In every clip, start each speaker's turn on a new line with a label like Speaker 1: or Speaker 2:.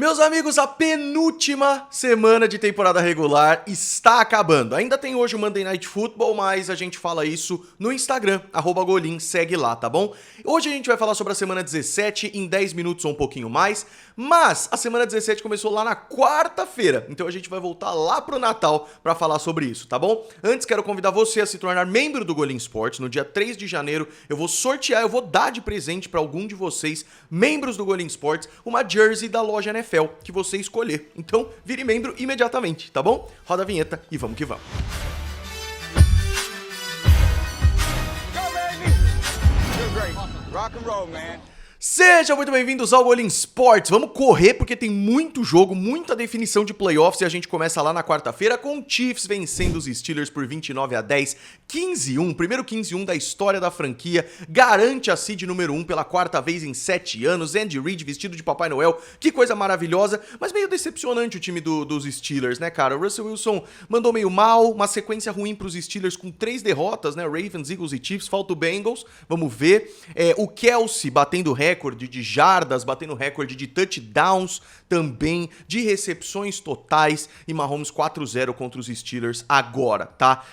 Speaker 1: Meus amigos, a penúltima semana de temporada regular está acabando. Ainda tem hoje o Monday Night Football, mas a gente fala isso no Instagram, @Golim, segue lá, tá bom? Hoje a gente vai falar sobre a semana 17 em 10 minutos ou um pouquinho mais, mas a semana 17 começou lá na quarta-feira, então a gente vai voltar lá pro Natal para falar sobre isso, tá bom? Antes quero convidar você a se tornar membro do Golim Sports. No dia 3 de janeiro eu vou dar de presente para algum de vocês, membros do Golim Sports, uma jersey da loja NFL que você escolher. Então, vire membro imediatamente, tá bom? Roda a vinheta e vamos que vamos.
Speaker 2: Go, baby! You're great. Rock and roll, man.
Speaker 1: Sejam muito bem-vindos ao Golim Sports. Vamos correr porque tem muito jogo, muita definição de playoffs e a gente começa lá na quarta-feira com o Chiefs vencendo os Steelers por 29-10, 15-1, primeiro 15-1 da história da franquia, garante a seed número 1 pela quarta vez em 7 anos, Andy Reid vestido de Papai Noel, que coisa maravilhosa, mas meio decepcionante o time dos Steelers, né, cara? O Russell Wilson mandou meio mal, uma sequência ruim pros Steelers com 3 derrotas, né, Ravens, Eagles e Chiefs, falta o Bengals, vamos ver, o Kelce batendo recorde de jardas, batendo recorde de touchdowns também, de recepções totais, e Mahomes 4-0 contra os Steelers agora, tá?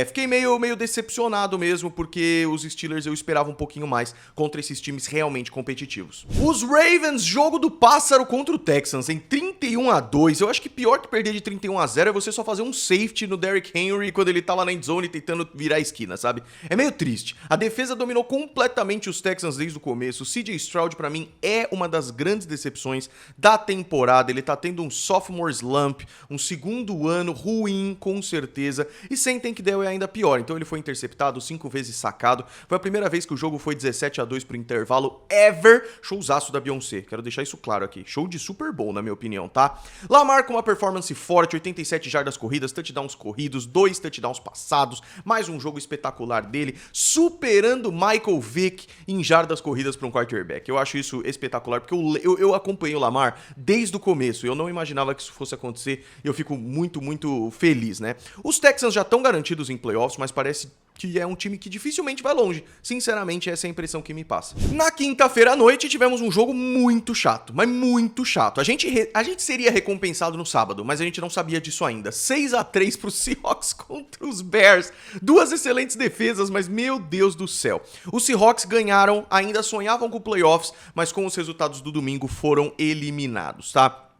Speaker 1: Fiquei meio decepcionado mesmo, porque os Steelers eu esperava um pouquinho mais contra esses times realmente competitivos. Os Ravens, jogo do pássaro contra o Texans em 31-2, eu acho que pior que perder de 31-0 é você só fazer um safety no Derrick Henry quando ele tá lá na endzone tentando virar a esquina, sabe? É meio triste. A defesa dominou completamente os Texans desde o começo. O CJ Stroud, pra mim, é uma das grandes decepções da temporada. Ele tá tendo um sophomore slump, um segundo ano ruim, com certeza, e sem Tank Dell é ainda pior. Então ele foi interceptado, 5 vezes sacado. Foi a primeira vez que o jogo foi 17-2 pro intervalo ever. Showzaço da Beyoncé, quero deixar isso claro aqui. Show de Super Bowl, na minha opinião, tá? Lamar com uma performance forte, 87 jardas corridas, touchdowns corridos, 2 touchdowns passados, mais um jogo espetacular dele, superando Michael Vick em jardas corridas para um quarterback. Eu acho isso espetacular, porque eu acompanhei o Lamar desde o começo, eu não imaginava que isso fosse acontecer, e eu fico muito feliz, né? Os Texans já estão garantidos em playoffs, mas parece que é um time que dificilmente vai longe. Sinceramente, essa é a impressão que me passa. Na quinta-feira à noite, tivemos um jogo muito chato, mas muito chato. A gente seria recompensado no sábado, mas a gente não sabia disso ainda. 6-3 pro Seahawks contra os Bears. Duas excelentes defesas, mas meu Deus do céu. Os Seahawks ganharam, ainda sonhavam com playoffs, mas com os resultados do domingo foram eliminados, tá?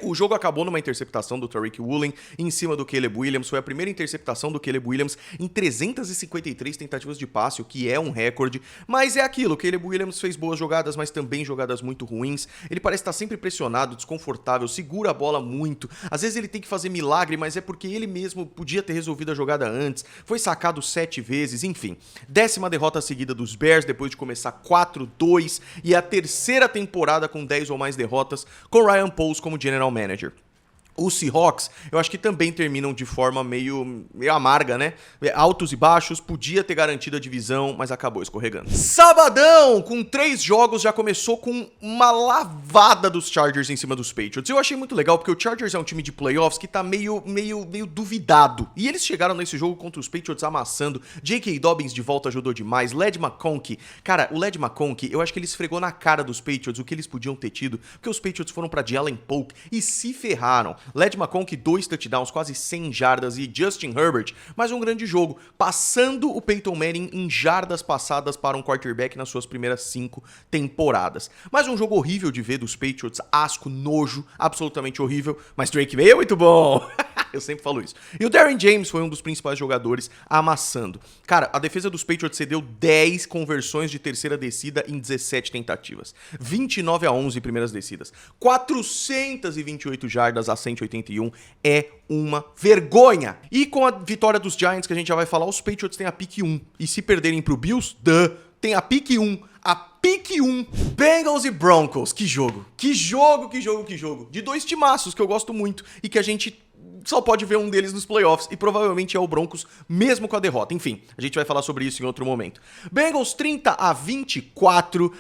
Speaker 1: O jogo acabou numa interceptação do Tariq Woolen em cima do Caleb Williams. Foi a primeira interceptação do Caleb Williams em 353 tentativas de passe, o que é um recorde. Mas é aquilo, o Caleb Williams fez boas jogadas, mas também jogadas muito ruins. Ele parece estar sempre pressionado, desconfortável, segura a bola muito. Às vezes ele tem que fazer milagre, mas é porque ele mesmo podia ter resolvido a jogada antes. Foi sacado 7 vezes, enfim. 10ª derrota seguida dos Bears, depois de começar 4-2. E a terceira temporada com 10 ou mais derrotas, com Ryan Poles como General Manager. Os Seahawks, eu acho que também terminam de forma meio amarga, né? Altos e baixos, podia ter garantido a divisão, mas acabou escorregando. Sabadão, com 3 jogos, já começou com uma lavada dos Chargers em cima dos Patriots. Eu achei muito legal, porque o Chargers é um time de playoffs que tá meio duvidado. E eles chegaram nesse jogo contra os Patriots amassando. J.K. Dobbins de volta ajudou demais. Led McConkey, cara, o Led McConkey, eu acho que ele esfregou na cara dos Patriots o que eles podiam ter tido, porque os Patriots foram pra Jalen Polk e se ferraram. Led McConkey, 2 touchdowns, quase 100 jardas, e Justin Herbert, mais um grande jogo, passando o Peyton Manning em jardas passadas para um quarterback nas suas primeiras 5 temporadas. Mais um jogo horrível de ver dos Patriots, asco, nojo, absolutamente horrível, mas Drake May é muito bom. Eu sempre falo isso. E o Derwin James foi um dos principais jogadores amassando. Cara, a defesa dos Patriots cedeu 10 conversões de terceira descida em 17 tentativas. 29-11 primeiras descidas. 428 jardas a 181. É uma vergonha. E com a vitória dos Giants, que a gente já vai falar, os Patriots têm a pick 1. E se perderem pro Bills, tem a pick 1. A pick 1, Bengals e Broncos. Que jogo. De 2 timaços que eu gosto muito e que a gente só pode ver um deles nos playoffs, e provavelmente é o Broncos, mesmo com a derrota. Enfim, a gente vai falar sobre isso em outro momento. Bengals 30-24,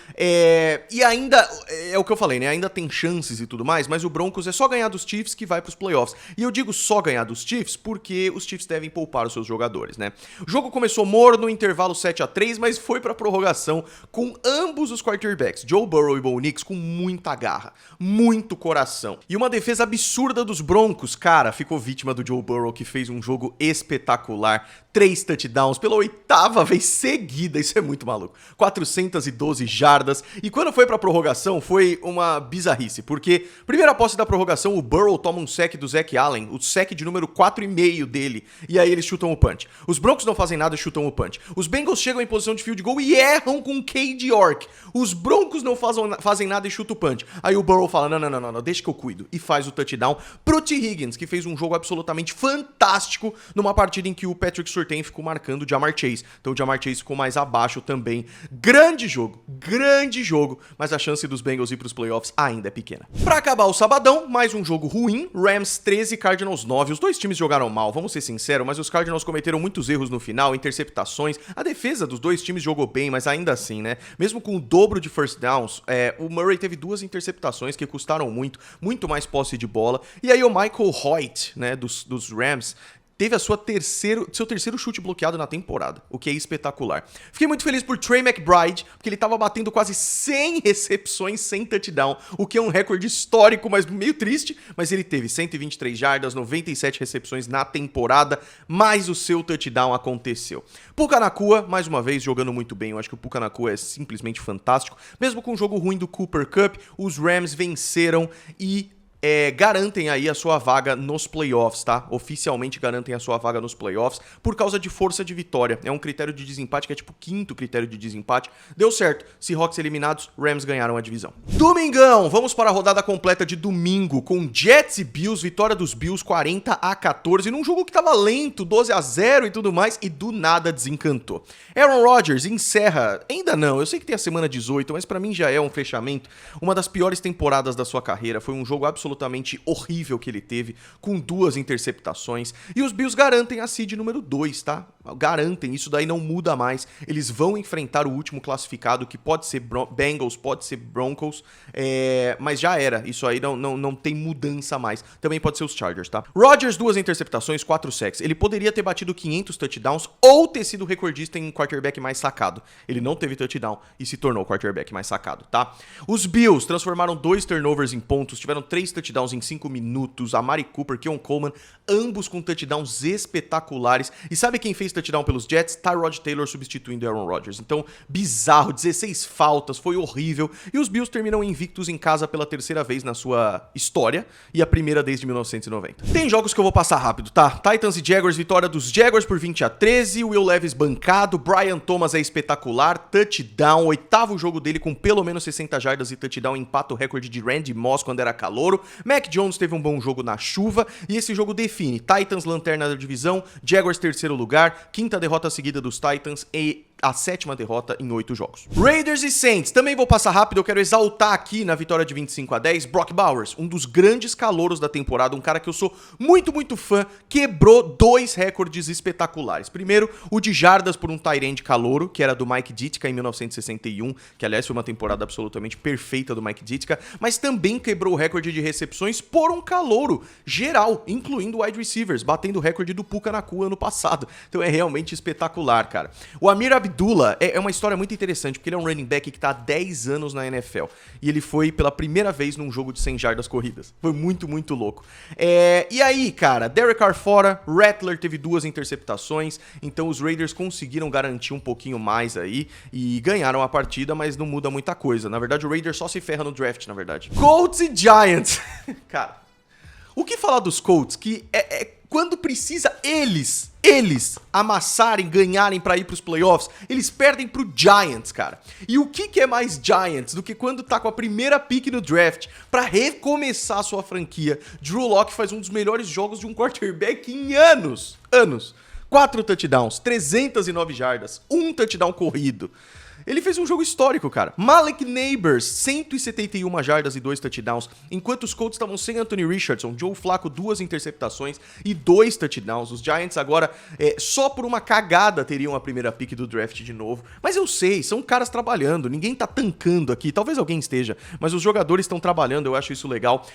Speaker 1: e ainda, é o que eu falei, né, ainda tem chances e tudo mais, mas o Broncos é só ganhar dos Chiefs que vai pros playoffs. E eu digo só ganhar dos Chiefs porque os Chiefs devem poupar os seus jogadores, né. O jogo começou morno, intervalo 7-3, mas foi pra prorrogação com ambos os quarterbacks, Joe Burrow e Bo Nix, com muita garra, muito coração. E uma defesa absurda dos Broncos, cara, ficou vítima do Joe Burrow, que fez um jogo espetacular. 3 touchdowns pela 8ª vez seguida, isso é muito maluco. 412 jardas, e quando foi pra prorrogação foi uma bizarrice, porque primeira posse da prorrogação, o Burrow toma um sec do Zach Allen, o sec de número 4,5 dele, e aí eles chutam o punch. Os Broncos não fazem nada e chutam o punch. Os Bengals chegam em posição de field goal e erram com o Cade York. Os Broncos não fazem nada e chutam o punch. Aí o Burrow fala, não, deixa que eu cuido, e faz o touchdown pro T. Higgins, que fez um jogo absolutamente fantástico numa partida em que o Patrick Surtain ficou marcando o Ja'Marr Chase. Então o Ja'Marr Chase ficou mais abaixo também. Grande jogo, mas a chance dos Bengals ir pros playoffs ainda é pequena. Pra acabar o sabadão, mais um jogo ruim, Rams 13, Cardinals 9. Os dois times jogaram mal, vamos ser sinceros, mas os Cardinals cometeram muitos erros no final, interceptações. A defesa dos dois times jogou bem, mas ainda assim, né? Mesmo com o dobro de first downs, o Murray teve 2 interceptações que custaram muito mais posse de bola. E aí o Michael Hoyt, né, dos Rams, teve seu terceiro chute bloqueado na temporada, o que é espetacular. Fiquei muito feliz por Trey McBride, porque ele tava batendo quase 100 recepções sem touchdown, o que é um recorde histórico, mas meio triste, mas ele teve 123 jardas, 97 recepções na temporada, mas o seu touchdown aconteceu. Puka Nacua, mais uma vez, jogando muito bem, eu acho que o Puka Nacua é simplesmente fantástico, mesmo com o jogo ruim do Cooper Kupp, os Rams venceram e garantem aí a sua vaga nos playoffs, tá? Oficialmente garantem a sua vaga nos playoffs por causa de força de vitória. É um critério de desempate que é tipo o 5º critério de desempate. Deu certo. Seahawks eliminados, Rams ganharam a divisão. Domingão, vamos para a rodada completa de domingo com Jets e Bills, vitória dos Bills 40-14, num jogo que tava lento, 12-0 e tudo mais, e do nada desencantou. Aaron Rodgers encerra, ainda não, eu sei que tem a semana 18, mas pra mim já é um fechamento, uma das piores temporadas da sua carreira. Foi um jogo absolutamente horrível que ele teve, com 2 interceptações, e os Bills garantem a seed número 2, tá? Garantem, isso daí não muda mais. Eles vão enfrentar o último classificado, que pode ser Bengals, pode ser Broncos, mas já era, isso aí não tem mudança mais. Também pode ser os Chargers, tá? Rodgers, 2 interceptações, 4 sacks. Ele poderia ter batido 500 touchdowns ou ter sido recordista em quarterback mais sacado. Ele não teve touchdown e se tornou o quarterback mais sacado, tá? Os Bills transformaram 2 turnovers em pontos, tiveram 3 touchdowns em 5 minutos, a Amari Cooper, Keon Coleman, ambos com touchdowns espetaculares. E sabe quem fez touchdown pelos Jets? Tyrod Taylor substituindo Aaron Rodgers. Então, bizarro, 16 faltas, foi horrível. E os Bills terminam invictos em casa pela 3ª vez na sua história e a primeira desde 1990. Tem jogos que eu vou passar rápido, tá? Titans e Jaguars, vitória dos Jaguars por 20-13, Will Levis bancado, Brian Thomas é espetacular, touchdown, 8º jogo dele com pelo menos 60 jardas e touchdown, empata o recorde de Randy Moss quando era calouro. Mac Jones teve um bom jogo na chuva e esse jogo define Titans lanterna da divisão, Jaguars 3º lugar, 5ª derrota seguida dos Titans e a 7ª derrota em 8 jogos. Raiders e Saints, também vou passar rápido, eu quero exaltar aqui na vitória de 25-10, Brock Bowers, um dos grandes calouros da temporada, um cara que eu sou muito fã, quebrou 2 recordes espetaculares. Primeiro, o de jardas por um tight end calouro, que era do Mike Ditka em 1961, que aliás foi uma temporada absolutamente perfeita do Mike Ditka, mas também quebrou o recorde de recepções por um calouro geral, incluindo wide receivers, batendo o recorde do Puka Nacua ano passado. Então é realmente espetacular, cara. O Amir Abdullah é uma história muito interessante, porque ele é um running back que tá há 10 anos na NFL. E ele foi pela primeira vez num jogo de 100 jardas corridas. Foi muito louco. E aí, cara, Derek Carr fora, Rattler teve 2 interceptações, então os Raiders conseguiram garantir um pouquinho mais aí e ganharam a partida, mas não muda muita coisa. Na verdade, o Raiders só se ferra no draft, na verdade. Colts e Giants. Cara, o que falar dos Colts? Que quando precisa eles amassarem, ganharem pra ir pros playoffs, eles perdem pro Giants, cara. E o que é mais Giants do que quando tá com a primeira pick no draft pra recomeçar a sua franquia? Drew Lock faz um dos melhores jogos de um quarterback em anos. 4 touchdowns, 309 jardas, 1 touchdown corrido. Ele fez um jogo histórico, cara. Malik Neighbors, 171 jardas e 2 touchdowns, enquanto os Colts estavam sem Anthony Richardson, Joe Flacco 2 interceptações e 2 touchdowns. Os Giants agora, só por uma cagada, teriam a primeira pick do draft de novo. Mas eu sei, são caras trabalhando, ninguém tá tancando aqui, talvez alguém esteja, mas os jogadores estão trabalhando, eu acho isso legal.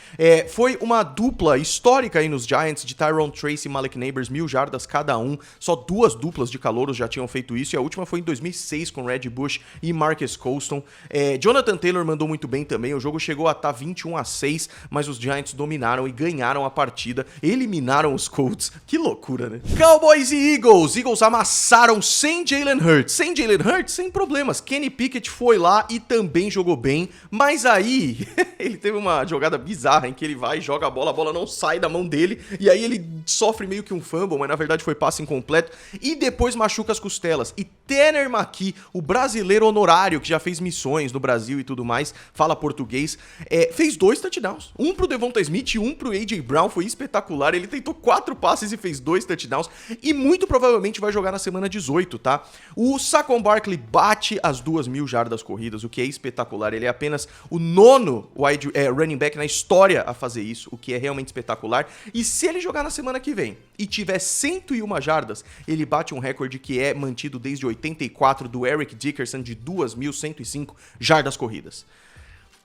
Speaker 1: Foi uma dupla histórica aí nos Giants, de Tyrone Tracy e Malik Neighbors, 1000 jardas cada um. Só 2 duplas de calouros já tinham feito isso, e a última foi em 2006 com Reggie Bush e Marcus Colston. Jonathan Taylor mandou muito bem também, o jogo chegou a estar 21-6, mas os Giants dominaram e ganharam a partida, eliminaram os Colts. Que loucura, né? Cowboys e Eagles. Eagles amassaram sem Jalen Hurts. Sem Jalen Hurts, sem problemas. Kenny Pickett foi lá e também jogou bem, mas aí ele teve uma jogada bizarra em que ele vai e joga a bola não sai da mão dele, e aí ele sofre meio que um fumble, mas na verdade foi passe incompleto, e depois machuca as costelas. E Tanner McKee, o brasileiro honorário que já fez missões no Brasil e tudo mais, fala português, fez 2 touchdowns. Um pro Devonta Smith e um pro A.J. Brown, foi espetacular. Ele tentou 4 passes e fez 2 touchdowns, e muito provavelmente vai jogar na semana 18, tá? O Saquon Barkley bate as 2.000 jardas corridas, o que é espetacular. Ele é apenas o 9º running back na história a fazer isso, o que é realmente espetacular. E se ele jogar na semana que vem e tiver 101 jardas, ele bate um recorde que é mantido desde 84 do Eric Dickerson, de 2.105 jardas corridas.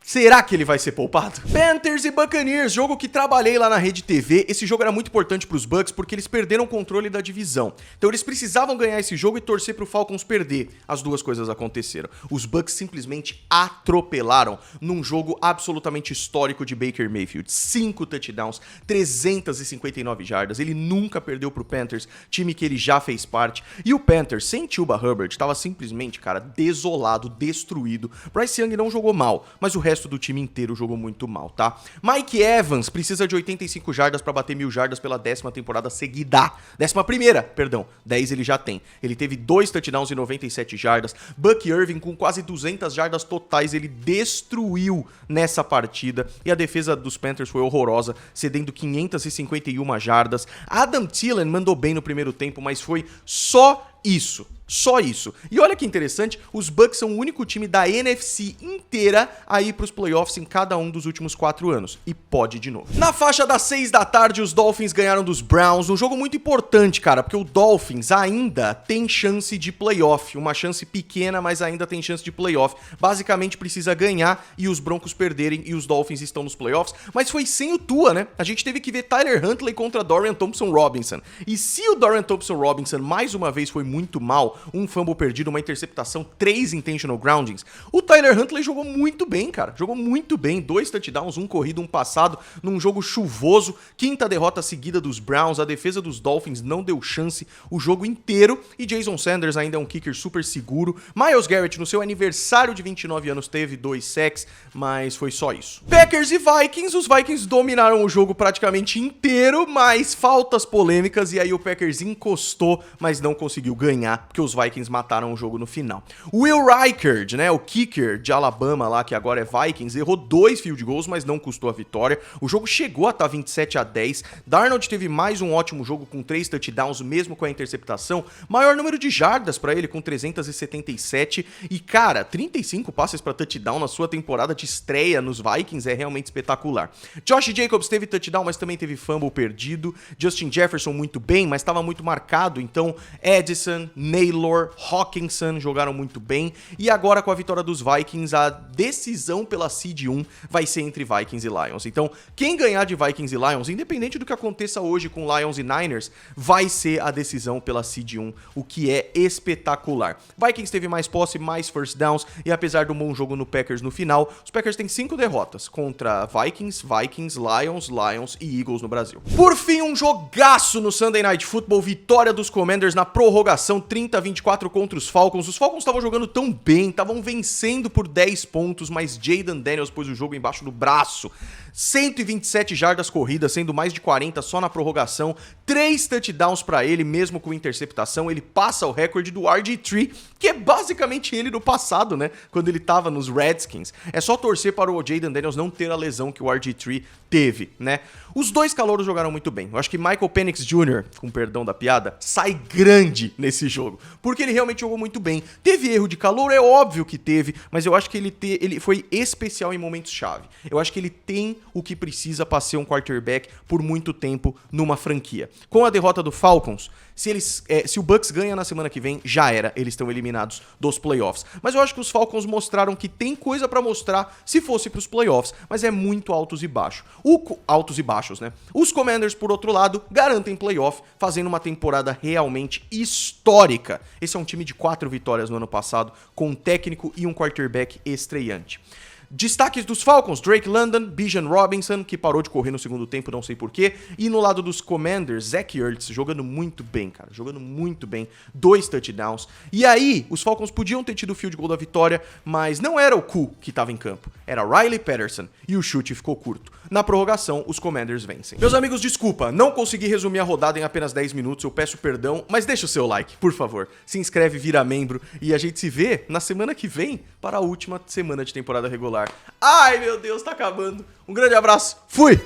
Speaker 1: Será que ele vai ser poupado? Panthers e Buccaneers, jogo que trabalhei lá na Rede TV. Esse jogo era muito importante pros Bucs porque eles perderam o controle da divisão. Então eles precisavam ganhar esse jogo e torcer pro Falcons perder. As duas coisas aconteceram. Os Bucs simplesmente atropelaram num jogo absolutamente histórico de Baker Mayfield. 5 touchdowns, 359 jardas. Ele nunca perdeu pro Panthers, time que ele já fez parte. E o Panthers, sem Chuba Hubbard, tava simplesmente, cara, desolado, destruído. Bryce Young não jogou mal, mas o resto do time inteiro jogou muito mal, tá? Mike Evans precisa de 85 jardas pra bater 1000 jardas pela 10ª temporada seguida. 11ª, perdão. 10 ele já tem. Ele teve 2 touchdowns e 97 jardas. Buck Irving com quase 200 jardas totais. Ele destruiu nessa partida. E a defesa dos Panthers foi horrorosa, cedendo 551 jardas. Adam Thielen mandou bem no primeiro tempo, mas foi só isso. Só isso. E olha que interessante, os Bucs são o único time da NFC inteira a ir pros playoffs em cada um dos últimos 4 anos. E pode de novo. Na faixa das 6 da tarde, os Dolphins ganharam dos Browns. Um jogo muito importante, cara, porque o Dolphins ainda tem chance de playoff. Uma chance pequena, mas ainda tem chance de playoff. Basicamente precisa ganhar e os Broncos perderem e os Dolphins estão nos playoffs. Mas foi sem o Tua, né? A gente teve que ver Tyler Huntley contra Dorian Thompson-Robinson. E se o Dorian Thompson-Robinson mais uma vez foi muito mal, um fumble perdido, uma interceptação, 3 intentional groundings, o Tyler Huntley jogou muito bem, cara. Jogou muito bem. 2 touchdowns, um corrido, um passado, num jogo chuvoso. 5ª derrota seguida dos Browns. A defesa dos Dolphins não deu chance o jogo inteiro. E Jason Sanders ainda é um kicker super seguro. Myles Garrett, no seu aniversário de 29 anos, teve 2 sacks, mas foi só isso. Packers e Vikings. Os Vikings dominaram o jogo praticamente inteiro, mas faltas polêmicas, e aí o Packers encostou, mas não conseguiu ganhar, porque os Vikings mataram o jogo no final. Will Reichard, né, o kicker de Alabama lá, que agora é Vikings, errou 2 field goals, mas não custou a vitória. O jogo chegou a estar 27-10. Darnold teve mais um ótimo jogo com 3 touchdowns, mesmo com a interceptação. Maior número de jardas pra ele, com 377. E, cara, 35 passes pra touchdown na sua temporada de estreia nos Vikings é realmente espetacular. Josh Jacobs teve touchdown, mas também teve fumble perdido. Justin Jefferson muito bem, mas estava muito marcado. Então, Edison, Naylor, Hawkinson jogaram muito bem. E agora, com a vitória dos Vikings, a decisão pela Seed 1 vai ser entre Vikings e Lions. Então, quem ganhar de Vikings e Lions, independente do que aconteça hoje com Lions e Niners, vai ser a decisão pela Seed 1, o que é espetacular. Vikings teve mais posse, mais first downs, e apesar do bom jogo no Packers no final, os Packers têm 5 derrotas contra Vikings, Lions e Eagles no Brasil. Por fim, um jogaço no Sunday Night Football, vitória dos Commanders na prorrogação, 30-24 contra os Falcons. Os Falcons estavam jogando tão bem, estavam vencendo por 10 pontos, mas Jayden Daniels pôs o jogo embaixo do braço. 127 jardas corridas, sendo mais de 40 só na prorrogação, 3 touchdowns pra ele, mesmo com interceptação. Ele passa o recorde do RG3, que é basicamente ele no passado, né, quando ele tava nos Redskins. É só torcer para o Jayden Daniels não ter a lesão que o RG3 teve, né. Os dois calouros jogaram muito bem. Eu acho que Michael Penix Jr., com perdão da piada, sai grande nesse jogo, porque ele realmente jogou muito bem. Teve erro de calor, é óbvio que teve, mas eu acho que ele foi especial em momentos-chave. Eu acho que ele tem o que precisa para ser um quarterback por muito tempo numa franquia. Com a derrota do Falcons, se o Bucks ganha na semana que vem, já era, eles estão eliminados dos playoffs. Mas eu acho que os Falcons mostraram que tem coisa pra mostrar se fosse pros playoffs, mas é muito altos e baixos. Altos e baixos, né? Os Commanders, por outro lado, garantem playoff, fazendo uma temporada realmente histórica. Esse é um time de 4 vitórias no ano passado, com um técnico e um quarterback estreante. Destaques dos Falcons, Drake London, Bijan Robinson, que parou de correr no segundo tempo, não sei porquê. E no lado dos Commanders, Zach Ertz jogando muito bem, cara. Jogando muito bem. 2 touchdowns. E aí, os Falcons podiam ter tido o field goal da vitória, mas não era o Ku que estava em campo. Era Riley Patterson. E o chute ficou curto. Na prorrogação, os Commanders vencem. Meus amigos, desculpa, não consegui resumir a rodada em apenas 10 minutos. Eu peço perdão, mas deixa o seu like, por favor. Se inscreve, vira membro. E a gente se vê na semana que vem para a última semana de temporada regular. Ai, meu Deus, tá acabando. Um grande abraço. Fui!